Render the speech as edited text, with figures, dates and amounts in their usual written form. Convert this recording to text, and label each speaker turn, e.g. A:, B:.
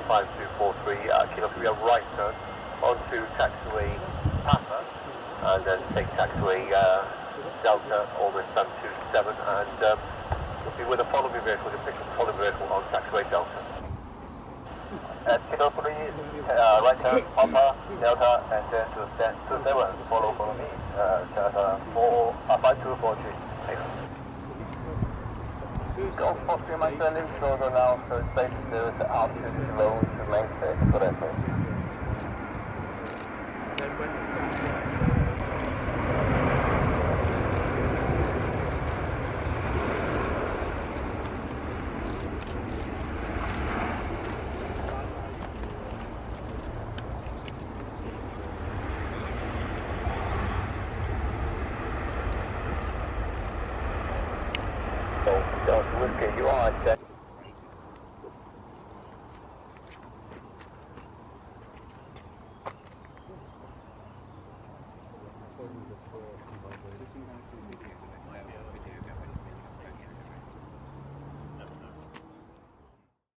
A: 5243, Kilo 3, a right turn onto taxiway Papa, and then take taxiway Delta, Orbit 727, and you'll be with a following vehicle, the official following vehicle on taxiway Delta. Kilo 3, right turn Papa, Delta, and then to 27, follow me, Delta 5243. Golf Foxtrot, my turning shoulder now, so it's basically there is altitude below to main stage, correct. So, Whiskey, you are at